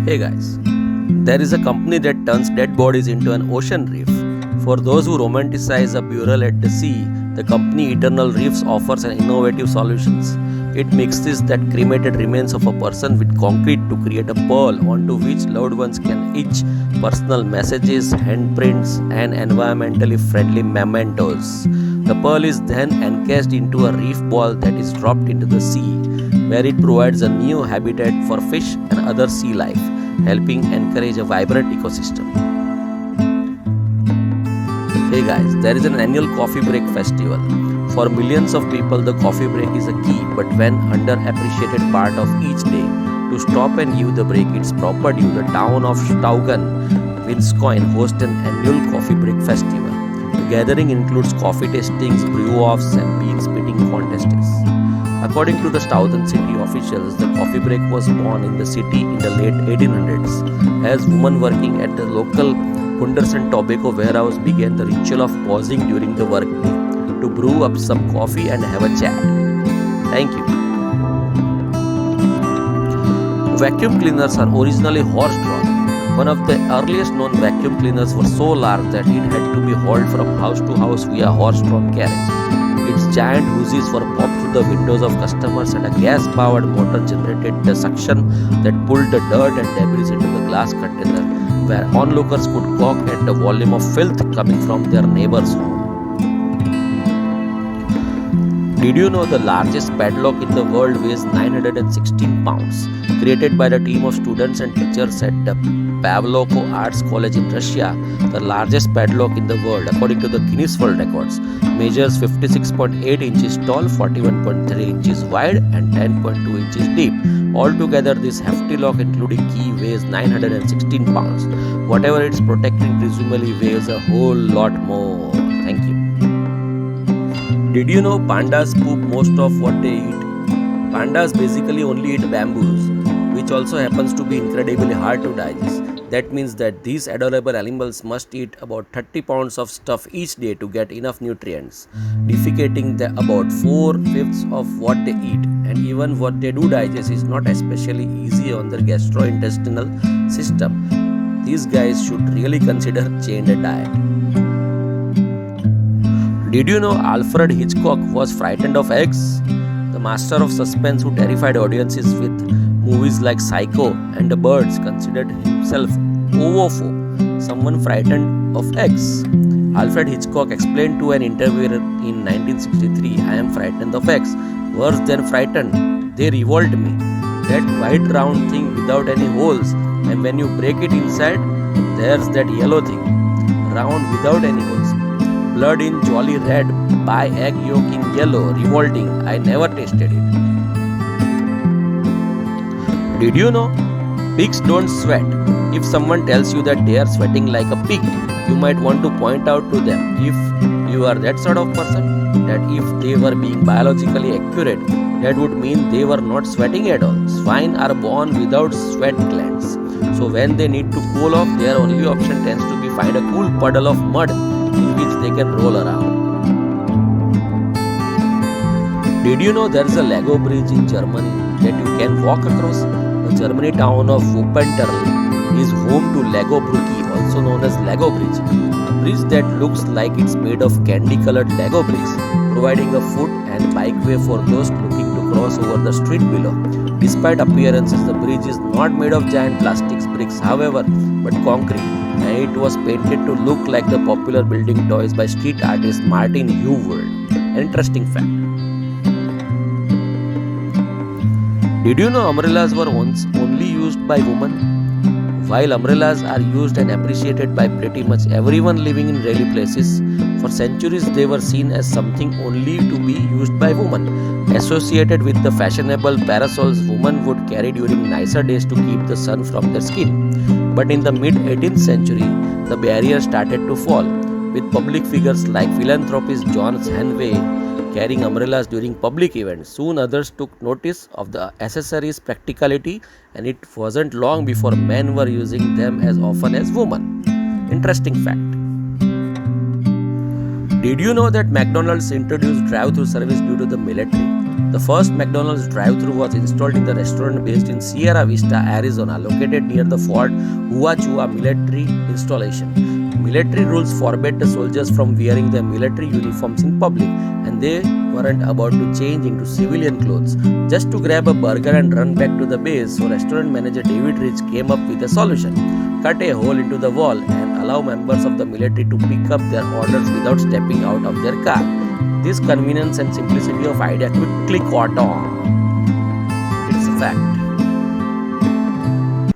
Hey guys, there is a company that turns dead bodies into an ocean reef. For those who romanticize a burial at the sea, the company Eternal Reefs offers an innovative solutions. It mixes that cremated remains of a person with concrete to create a pearl onto which loved ones can etch personal messages, handprints, and environmentally friendly mementos. The pearl is then encased into a reef ball that is dropped into the sea, where it provides a new habitat for fish and other sea life, helping encourage a vibrant ecosystem. Hey guys, there is an annual coffee break festival. For millions of people, the coffee break is a key but when underappreciated part of each day. To stop and give the break its proper due, the town of Staugen, Wisconsin hosts an annual coffee break festival. The gathering includes coffee tastings, brew-offs, and bean spitting contests. According to the Staugen city officials, the coffee break was born in the city in the late 1800s as women working at the local Punderson tobacco warehouse began the ritual of pausing during the workday to brew up some coffee and have a chat. Thank you. Vacuum cleaners are originally horse-drawn. One of the earliest known vacuum cleaners was so large that it had to be hauled from house to house via horse-drawn carriage. Its giant hoses were popped through the windows of customers and a gas-powered motor generated the suction that pulled the dirt and debris into the glass container where onlookers could gawk at the volume of filth coming from their neighbor's home. Did you know the largest padlock in the world weighs 916 pounds? Created by the team of students and teachers at the Pavloko Arts College in Russia, the largest padlock in the world, according to the Guinness World Records, measures 56.8 inches tall, 41.3 inches wide, and 10.2 inches deep. Altogether, this hefty lock, including key, weighs 916 pounds. Whatever it's protecting presumably weighs a whole lot more. Thank you. Did you know pandas poop most of what they eat? Pandas basically only eat bamboos, which also happens to be incredibly hard to digest. That means that these adorable animals must eat about 30 pounds of stuff each day to get enough nutrients, defecating about 4/5 of what they eat. And even what they do digest is not especially easy on their gastrointestinal system. These guys should really consider changing a diet. Did you know Alfred Hitchcock was frightened of eggs? The master of suspense who terrified audiences with movies like Psycho and The Birds considered himself ovopho, someone frightened of eggs. Alfred Hitchcock explained to an interviewer in 1963, "I am frightened of eggs. Worse than frightened, they revolt me. That white round thing without any holes, and when you break it inside, there's that yellow thing, round without any holes. Blood in jolly red, by egg yolk in yellow, revolting. I never tasted it." Did you know? Pigs don't sweat. If someone tells you that they are sweating like a pig, you might want to point out to them, if you are that sort of person, that if they were being biologically accurate, that would mean they were not sweating at all. Swine are born without sweat glands. So when they need to cool off, their only option tends to be find a cool puddle of mud in which they can roll around. Did you know there is a Lego bridge in Germany that you can walk across? The Germany town of Wuppertal is home to Lego Brücke, also known as Lego Bridge, a bridge that looks like it's made of candy-colored Lego bricks, providing a foot and bikeway for those looking to cross over the street below. Despite appearances, the bridge is not made of giant plastic bricks, however, but concrete, and it was painted to look like the popular building toys by street artist Martin Hewald. An interesting fact. Did you know umbrellas were once only used by women? While umbrellas are used and appreciated by pretty much everyone living in rainy places, for centuries they were seen as something only to be used by women. Associated with the fashionable parasols women would carry during nicer days to keep the sun from their skin. But in the mid-18th century, the barrier started to fall, with public figures like philanthropist John Hanway carrying umbrellas during public events. Soon others took notice of the accessories' practicality, and it wasn't long before men were using them as often as women. Interesting fact. Did you know that McDonald's introduced drive-thru service due to the military? The first McDonald's drive-thru was installed in the restaurant based in Sierra Vista, Arizona, located near the Fort Huachua military installation. Military rules forbade the soldiers from wearing their military uniforms in public, and they weren't about to change into civilian clothes just to grab a burger and run back to the base. So restaurant manager David Rich came up with a solution: cut a hole into the wall and allow members of the military to pick up their orders without stepping out of their car. This convenience and simplicity of idea quickly caught on. It's a fact.